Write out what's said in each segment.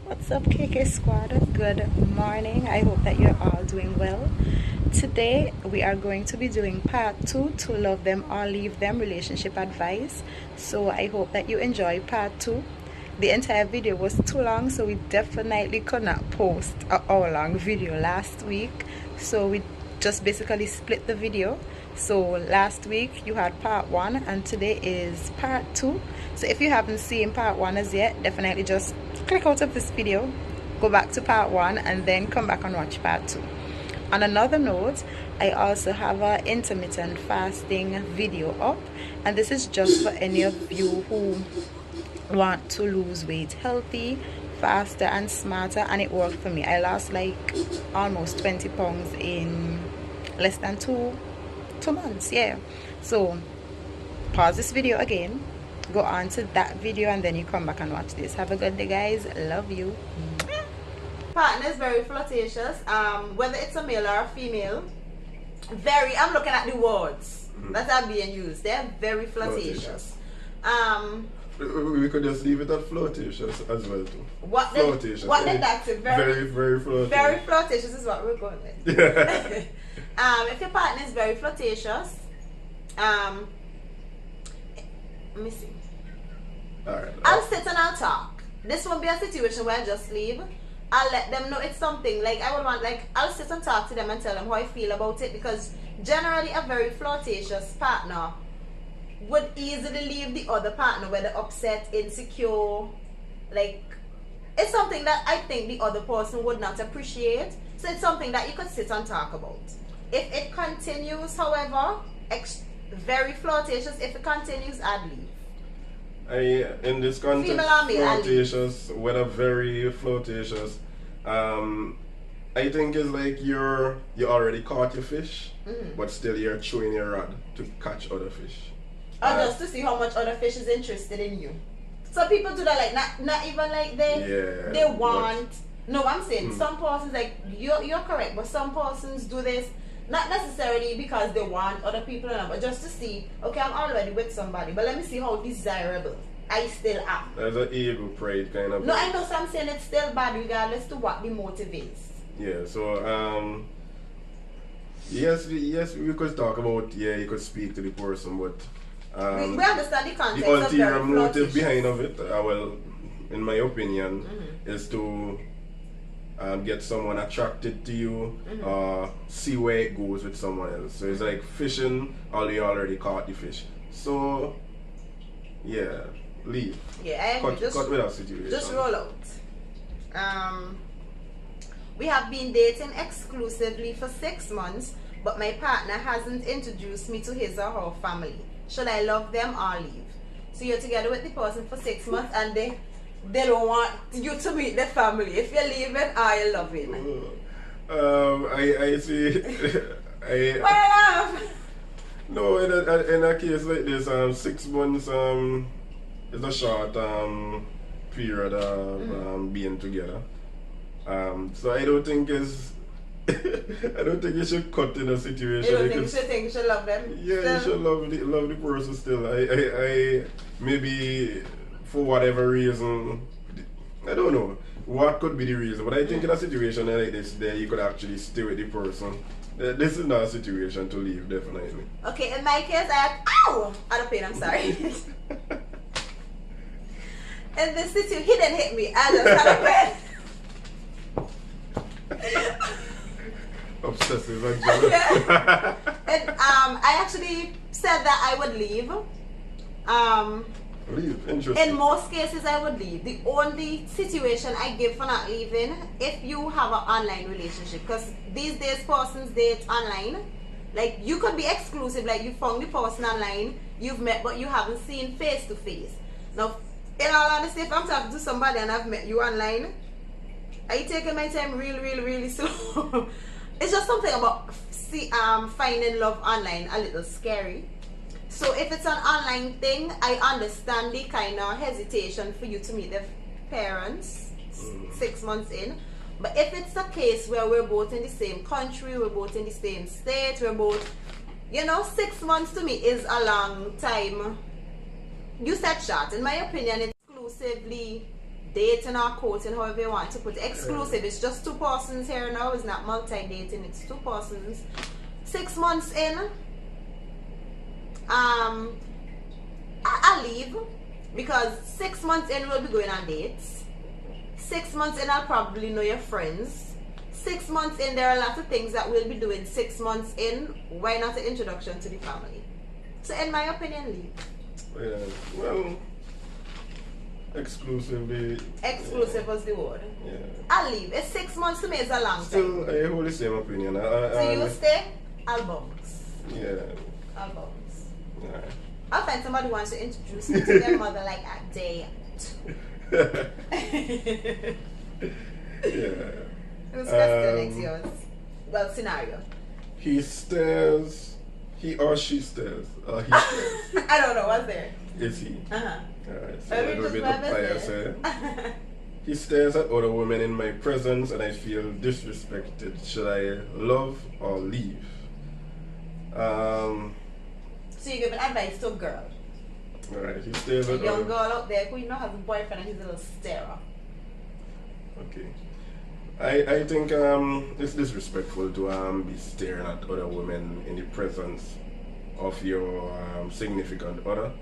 What's up, KK Squad? Good morning. I hope that you're all doing well. Today we are going to be doing part 2 to love them or leave them relationship advice. So I hope that you enjoy part 2. The entire video was too long, so we definitely could not post an hour-long video last week. So we just basically split the video. So last week you had part 1 and today is part 2. So if you haven't seen part 1 as yet, definitely just click out of this video, go back to part 1 and then come back and watch part 2. On another note, I also have an intermittent fasting video up, and this is just for any of you who want to lose weight healthy, faster and smarter, and it worked for me. I lost like almost 20 pounds in less than two months. Yeah, so pause this video again, go on to that video, and then you come back and watch this. Have a good day, guys. Love you. Partner is very flirtatious, whether it's a male or a female. I'm looking at the words that are being used. They're very flirtatious. We could just leave it at flirtatious as well too. What did that say? Very flirtatious. Very flirtatious is what we're going with. If your partner is very flirtatious, let me see. Alright. I'll sit and I'll talk. This won't be a situation where I just leave. I'll let them know it's something. Like I would want, like I'll sit and talk to them and tell them how I feel about it, because generally a very flirtatious partner would easily leave the other partner whether upset, insecure. Like it's something that I think the other person would not appreciate. So it's something that you could sit and talk about. If it continues, however, very flirtatious, if it continues, I'd leave. In this context, flirtatious, whether very flirtatious, I think it's like you already caught your fish, but still you're throwing your rod to catch other fish. Or just to see how much other fish is interested in you. So people do that, like not even like they want. No, I'm saying some persons, like you're correct, but some persons do this not necessarily because they want other people, but just to see, okay, I'm already with somebody, but let me see how desirable I still am. There's an ego pride kind of. No, I know, so I'm saying it's still bad regardless to what the motive is. Yeah, so yes, we could talk about, you could speak to the person, but we understand the context the ulterior of motive behind of it, well, in my opinion, is to get someone attracted to you, see where it goes with someone else. So it's like fishing, you already caught the fish. So yeah, leave. Yeah, I agree. Cut with that situation. Just roll out. We have been dating exclusively for 6 months, but my partner hasn't introduced me to his or her family. Should I love them or leave? So you're together with the person for 6 months and they don't want you to meet the family. If you're leaving, are you loving? I see. No, in a case like this, 6 months is a short period of being together. So I don't think it's I don't think you should cut in a situation. You don't think you should love them? Yeah, still? You should love the person still. I maybe for whatever reason, I don't know what could be the reason, but I think in a situation like this, there you could actually stay with the person. This is not a situation to leave, definitely. Okay, in my case, ow! Out of pain, I'm sorry. In this situation, he didn't hit me. I just had a pain. Obsessive and jealous. Yeah. And I actually said that I would leave. Leave, interesting. In most cases, I would leave. The only situation I give for not leaving, if you have an online relationship, because these days persons date online. Like you could be exclusive, like you found the person online, you've met, but you haven't seen face to face. Now, in all honesty, if I'm talking to somebody and I've met you online, are you taking my time really slow? It's just something about finding love online a little scary. So if it's an online thing, I understand the kind of hesitation for you to meet the parents 6 months in. But if it's a case where we're both in the same country, we're both in the same state, we're both, 6 months to me is a long time. You said short. In my opinion, it's exclusively dating or courting, however you want to put it. Exclusive. It's just two persons here now. It's not multi-dating. It's two persons. 6 months in, I'll leave, because 6 months in we'll be going on dates. 6 months in I'll probably know your friends. 6 months in there are a lot of things that we'll be doing. 6 months in, why not an introduction to the family? So in my opinion, leave. Yeah, well, exclusive was the word. Yeah. I'll leave. It's 6 months to me, it's a long time. Still, I hold the same opinion. So you stay? I'll bounce. Yeah. I'll bounce. Alright. I'll find somebody who wants to introduce me to their mother like a day. Yeah. Who's question next yours? Well, scenario. He stares. He or she stares. He stares. I don't know. What's there? Is he? Uh-huh. Alright, so a little bit of bias here. He stares at other women in my presence and I feel disrespected. Should I love or leave? So you're giving advice to a girl. Alright, he stares A at young other... girl out there who you know has a boyfriend and he's a little starer. Okay. I think it's disrespectful to be staring at other women in the presence of your significant other.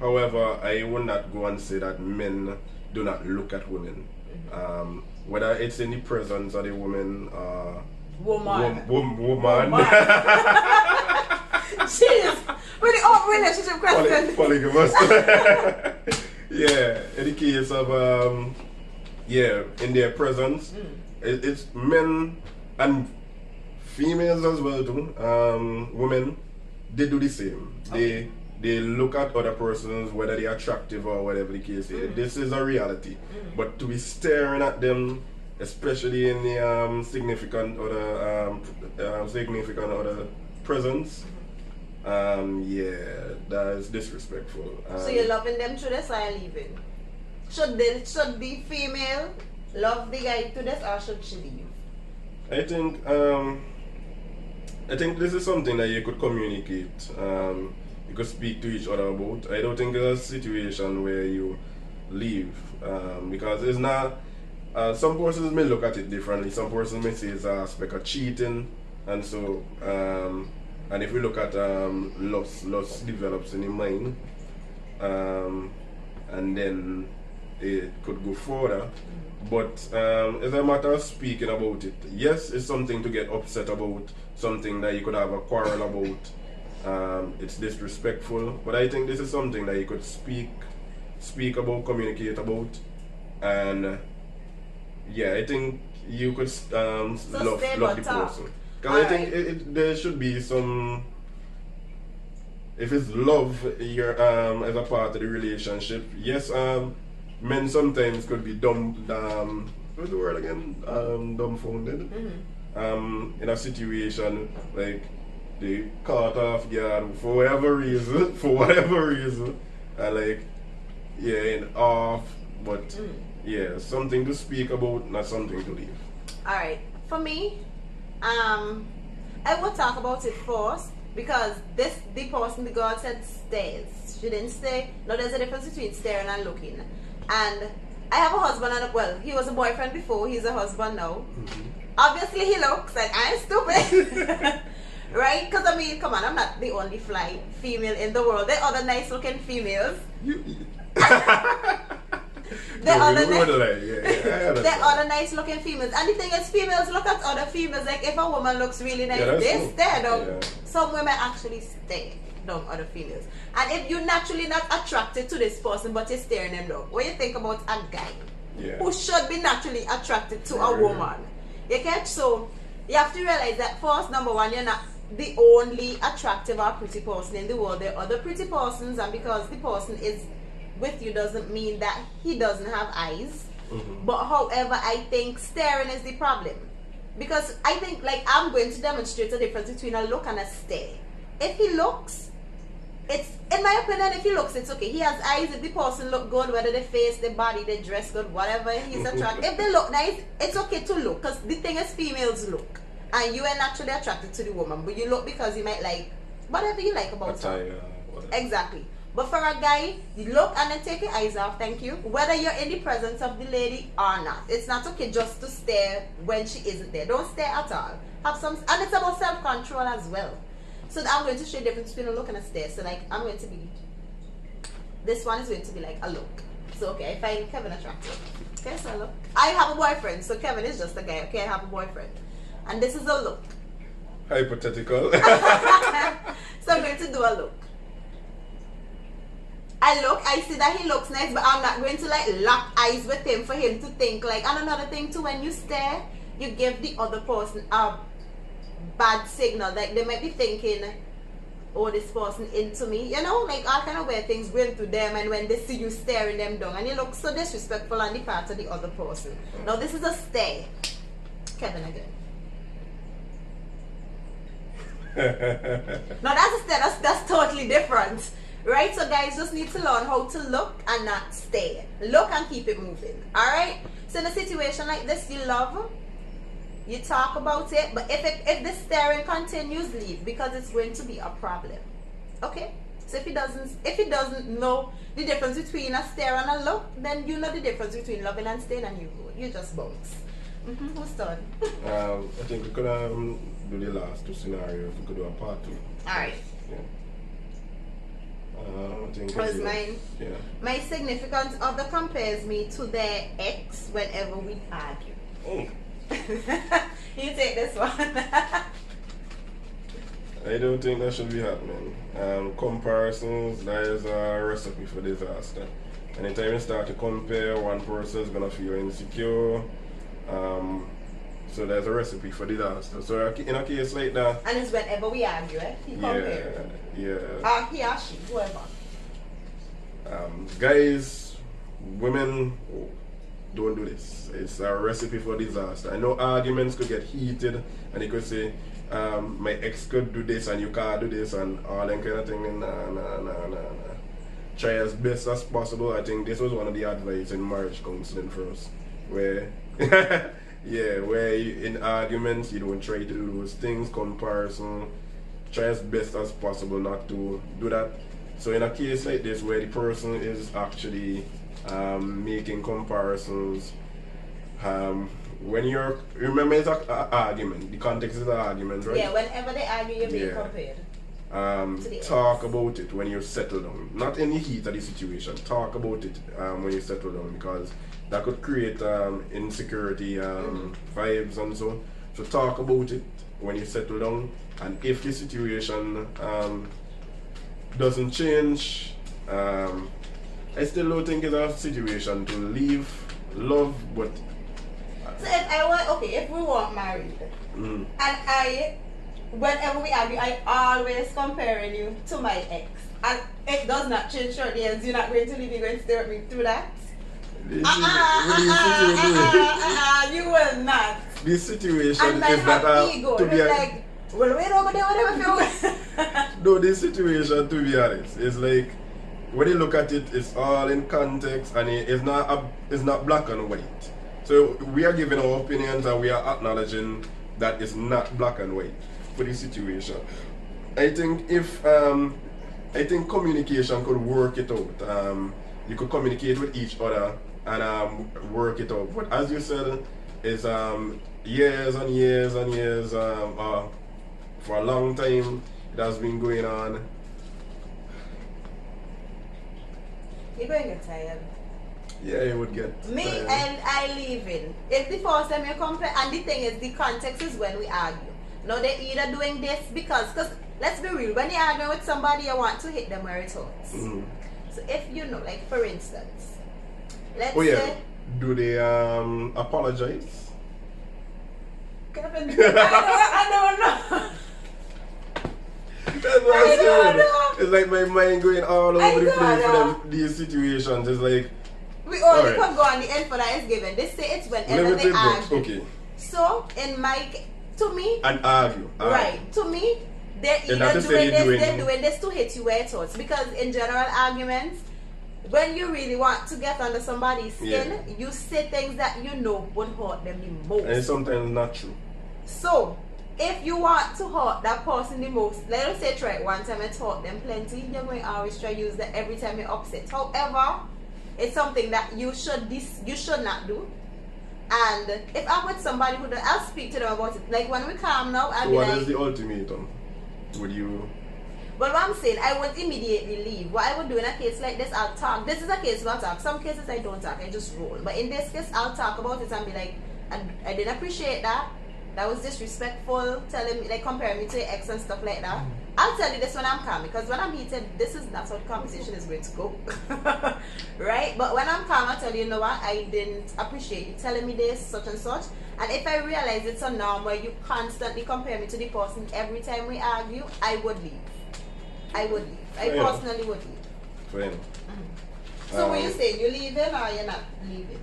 However, I would not go and say that men do not look at women. Whether it's in the presence of the woman, Woman. woman. Jeez, really old relationship question. Polygamous. Yeah, in the case of in their presence, it's men and females as well too. Women, they do the same. Okay. They look at other persons, whether they're attractive or whatever the case is. This is a reality. But to be staring at them, especially in the significant other presence, that is disrespectful. So you're loving them through this or you're leaving? Should the female love the guy to this or should she leave? I think this is something that you could communicate. You could speak to each other about. I don't think there's a situation where you leave, because it's not. Some persons may look at it differently. Some persons may say it's an aspect of cheating, and so and if we look at lust develops in the mind, and then it could go further. But it's a matter of speaking about it. Yes, it's something to get upset about, something that you could have a quarrel about. It's disrespectful, but I think this is something that you could speak about, communicate about, and I think you could love the person. Because I think there should be some. If it's love, you're as a part of the relationship. Yes, men sometimes could be what's the word again? Dumbfounded. In a situation like they caught off guard for whatever reason, and off, but something to speak about, not something to leave. Alright, for me, I would talk about it first because the person, the girl said stares. She didn't stay. No, there's a difference between staring and looking. And I have a husband and he was a boyfriend before, he's a husband now. Obviously he looks like I'm stupid. Right? Because I mean, come on, I'm not the only fly female in the world. There are other nice looking females. There are other nice looking females. And the thing is, females look at other females. Like if a woman looks really nice, they stare down. Some women actually stare down other females. And if you're naturally not attracted to this person, but you're staring them down, what you think about a guy who should be naturally attracted to a woman? You catch? So you have to realize that first, number one, you're not the only attractive or pretty person in the world. There are other pretty persons, and because the person is with you doesn't mean that he doesn't have eyes. But however, I think staring is the problem, because I think, like, I'm going to demonstrate the difference between a look and a stare. If he looks, it's, in my opinion, if he looks, it's okay. He has eyes. If the person look good, whether the face, the body, the dress good, whatever, he's attracted. If they look nice, it's okay to look, because the thing is, females look, and you are naturally attracted to the woman, but you look because you might like whatever you like about her. Exactly. But for a guy, you look and then take your eyes off, thank you. Whether you're in the presence of the lady or not. It's not okay just to stare when she isn't there. Don't stare at all. Have some, and it's about self-control as well. So I'm going to show you the difference between a look and a stare. So like, I'm going to be, this one is going to be like a look. So okay, I find Kevin attractive. Okay, so a look. I have a boyfriend, so Kevin is just a guy. Okay, I have a boyfriend. And this is a look. Hypothetical. So I'm going to do a look. I look, I see that he looks nice, but I'm not going to like lock eyes with him for him to think like. And another thing too, when you stare, you give the other person a bad signal. Like they might be thinking, oh, this person into me, you know, like all kind of weird things going through them. And when they see you staring them down, and you look so disrespectful on the part of the other person. Now this is a stare. Kevin again. Now that's a stare. That's totally different. Right, so guys just need to learn how to look and not stare. Look and keep it moving. Alright? So in a situation like this, you love, you talk about it, but if the staring continues, leave, because it's going to be a problem. Okay? So if he doesn't know the difference between a stare and a look, then you know the difference between loving and staying, and you just bounce. Who's done? I think we could do the last two scenarios. We could do a part 2. Alright. Yeah. I think Because mine, yeah. my significant other compares me to their ex whenever we argue. Oh. You take this one. I don't think that should be happening. Comparisons, that is a recipe for disaster. Anytime you start to compare, one person is gonna feel insecure. So there's a recipe for disaster. So in a case like that, And it's whenever we argue, eh? He compares. yeah. He or she, whoever. Guys, women, don't do this. It's a recipe for disaster. I know arguments could get heated, and you could say, my ex could do this and you can't do this and all that kind of thing. Nah. Try as best as possible. I think this was one of the advice in marriage counseling for us, where where in arguments you don't try to do those things, comparison. Try as best as possible not to do that. So in a case like this where the person is actually making comparisons, when you're, remember it's an argument, the context is an argument, right? Yeah, whenever they argue, you're being compared. Talk about it when you settle down. Not in the heat of the situation. Talk about it when you settle down, because that could create insecurity vibes and so. So talk about it when you settle down. And if the situation doesn't change, I still don't think it's a situation to leave love, but So if we weren't married, and whenever we argue, I always comparing you to my ex, and it does not change your days. You're not going to leave. You're going to stay with me through that. You will not. This situation And is that ego. to be Like, well, wait over there, whatever you no, this situation, to be honest, is like when you look at it, it's all in context, and it's not black and white. So we are giving our opinions and we are acknowledging that it's not black and white for this situation. I think if communication could work it out. You could communicate with each other and work it out. But as you said, it's years and years and years. For a long time, it has been going on. You're going to get tired. Yeah, you would get Me tired. and I leave in. If the first time you compare, and the thing is, the context is when we argue. Now they're either doing this because let's be real, when you argue with somebody, you want to hit them where it hurts. So if you know, like for instance, let's say, do they apologize? Kevin, I don't know. That's what I'm saying. It's like my mind going all over the place know. for these situations. It's like We only can go on the end for that is given. They say it's whenever they limited, but argue. okay. So in to me, And argue. right, to me, they're either they're doing this to hit you where it hurts. Because in general arguments, when you really want to get under somebody's skin, you say things that you know would hurt them the most. And it's sometimes not true. So, if you want to hurt that person the most, let us say try it one time and taught them plenty, you're going to always try to use that every time you're upset. However, it's something that you should not do. And if I'm with somebody who I'll speak to them about it. Like when we calm now, I'll so be what like, is the ultimatum? Would you? But what I'm saying, I would immediately leave. What I would do in a case like this, I'll talk. This is a case where I'll talk. Some cases I don't talk, I just roll. But in this case, I'll talk about it and be like, I didn't appreciate that. That was disrespectful, telling me, like comparing me to your ex and stuff like that. I'll tell you this when I'm calm, because when I'm heated, this is not how the conversation is going to go. Right? But when I'm calm, I'll tell you, you know what, I didn't appreciate you telling me this, such and such. And if I realize it's a norm where you constantly compare me to the person every time we argue, I would leave. I personally would leave. Fine. So what you saying? You leaving or you're not leaving?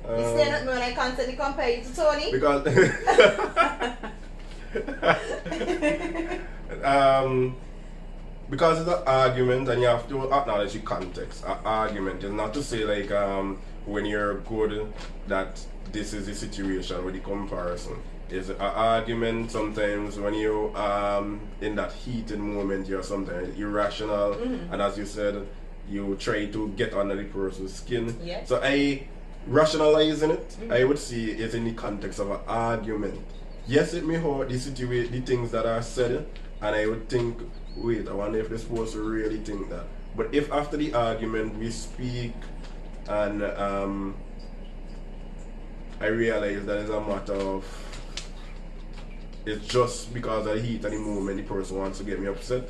You staying with me when I constantly compare you to Tony? Because because it's an argument and you have to acknowledge the context. An argument is not to say like when you're good that this is the situation with the comparison. It's an argument sometimes when you in that heated moment you're sometimes irrational, and as you said, you try to get under the person's skin. Yes. So I rationalizing it, I would see it in the context of an argument. Yes, it may hurt the situation, the things that are said, and I would think, wait, I wonder if this person really think that. But if after the argument we speak and I realize that it's a matter of it's just because of the heat of the moment the person wants to get me upset,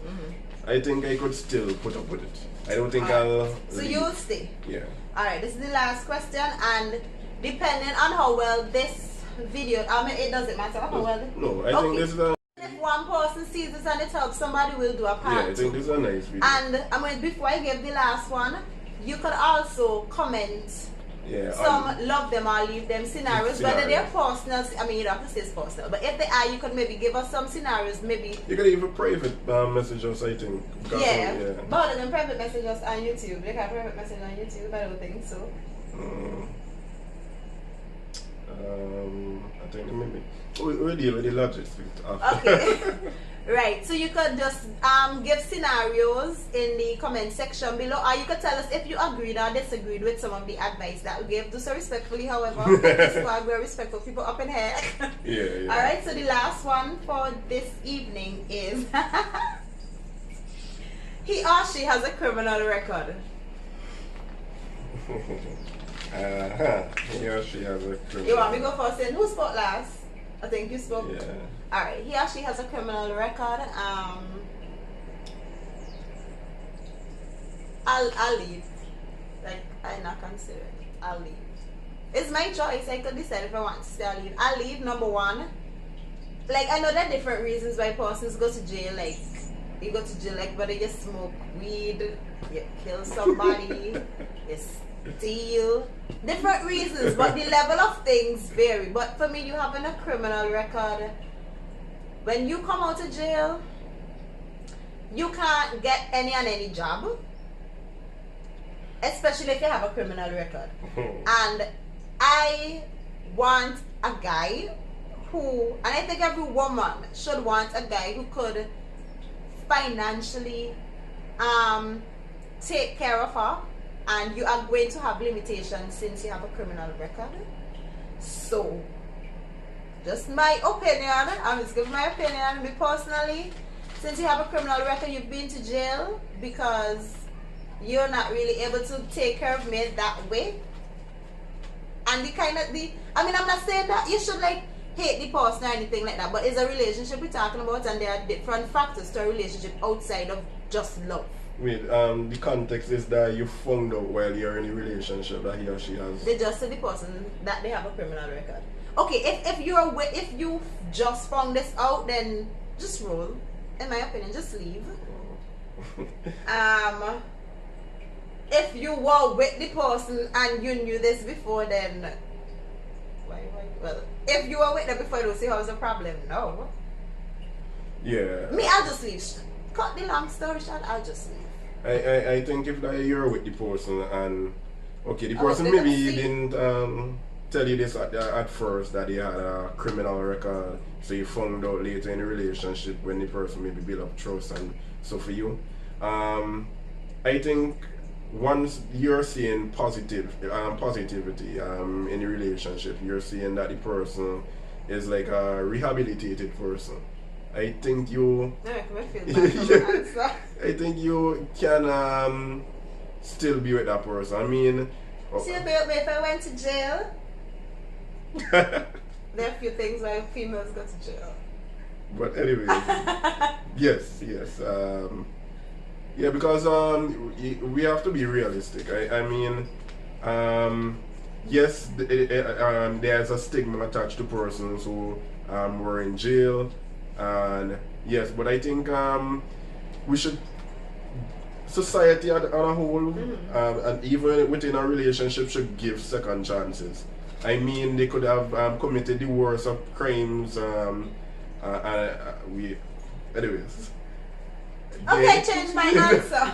I think I could still put up with it. I don't think I'll So leave. you'll stay? Yeah. Alright, this is the last question, and depending on how well this video, it doesn't matter how well. No, I think this is a If one person sees this and it helps somebody, we'll do a part. yeah, I think this is a nice video. And I mean, before I give the last one, you could also comment some love them or leave them scenarios, whether they're personal. I mean, you don't have to say it's personal, but if they are, you could maybe give us some scenarios. Maybe you can even private message us, I think. But other than private messages on YouTube, they can private message on YouTube. I don't think so. I think maybe we'll deal with the logistics after. Okay. Right, so you could just give scenarios in the comment section below, or you could tell us if you agreed or disagreed with some of the advice that we gave. Do so respectfully, however. We're respectful people up in here. Yeah. Alright, so the last one for this evening is he or she has a criminal record. He or she has a criminal. You want me to go first? And who spoke last? I think you spoke. Yeah. Alright, he or she has a criminal record. I'll leave. Like, I not consider it. I'll leave. It's my choice. I could decide if I want to stay or leave. I'll leave, number one. Like, I know there are different reasons why persons go to jail. Like, you go to jail, like, whether you smoke weed, you kill somebody, you steal. Different reasons, but the level of things vary. But for me, you having a criminal record, when you come out of jail, you can't get any job, especially if you have a criminal record. And I want a guy who, and I think every woman should want a guy who could financially take care of her, and you are going to have limitations since you have a criminal record. So just my opinion, I'm just giving my opinion. Me personally, since you have a criminal record, you've been to jail because you're not really able to take care of me that way. And I'm not saying that you should like hate the person or anything like that, but it's a relationship we're talking about, and there are different factors to a relationship outside of just love. Wait, the context is that you found out while you're in a relationship that he or she has. They just said the person that they have a criminal record. Okay, if you just found this out, then just roll. In my opinion, just leave. If you were with the person and you knew this before, then well, if you were with them before, don't see how it's a problem. No. Yeah. Me, I'll just leave. Cut the long story short, I'll just leave. I think if you're with the person and okay, the person maybe didn't tell you this at first, that he had a criminal record, so you found out later in the relationship when the person maybe build up trust and so for you. I think once you're seeing positivity in the relationship, you're seeing that the person is like a rehabilitated person. I think you. I think you can still be with that person. I mean. See, if I went to jail, there are a few things why females go to jail. But anyway, yes. Yeah, because we have to be realistic. I mean, yes, there's a stigma attached to persons who were in jail, and yes, but I think we should, society as a whole, and even within a relationship, should give second chances. I mean, they could have committed the worst of crimes. Anyways. Okay, change my answer.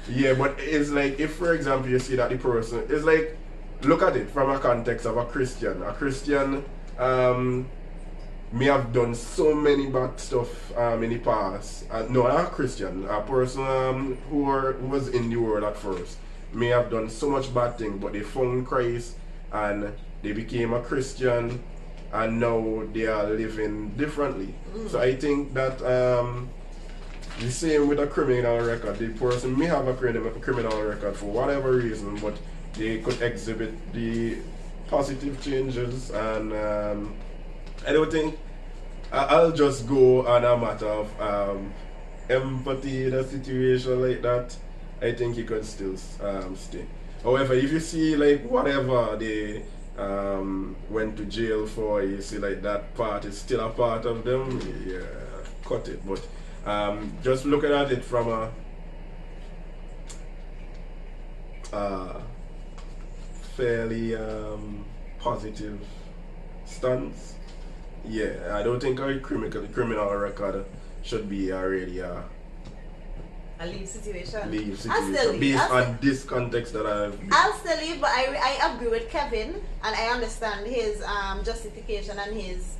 Yeah, but it's like, if for example you see that the person is like, look at it from a context of a Christian. A Christian may have done so many bad stuff in the past. No, not a Christian. A person who was in the world at first may have done so much bad thing, but they found Christ and they became a Christian, and now they are living differently. So I think that the same with a criminal record. The person may have a criminal record for whatever reason, but they could exhibit the positive changes, and I don't think I'll just go on a matter of empathy in a situation like that. I think you could still stay. However, if you see like whatever they went to jail for, you see like that part is still a part of them, yeah, cut it. But just looking at it from a fairly positive stance, yeah, I don't think a criminal record should be really a leave situation. Based on this context that I'll still leave, but I agree with Kevin, and I understand his justification and his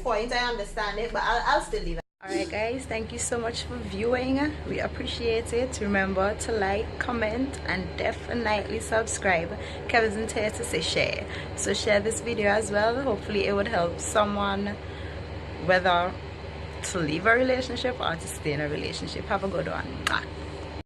point. I understand it, but I'll still leave. Alright guys, thank you so much for viewing. We appreciate it. Remember to like, comment, and definitely subscribe. Kevin's in here to say share. So share this video as well. Hopefully it would help someone, whether to leave a relationship or to stay in a relationship. Have a good one.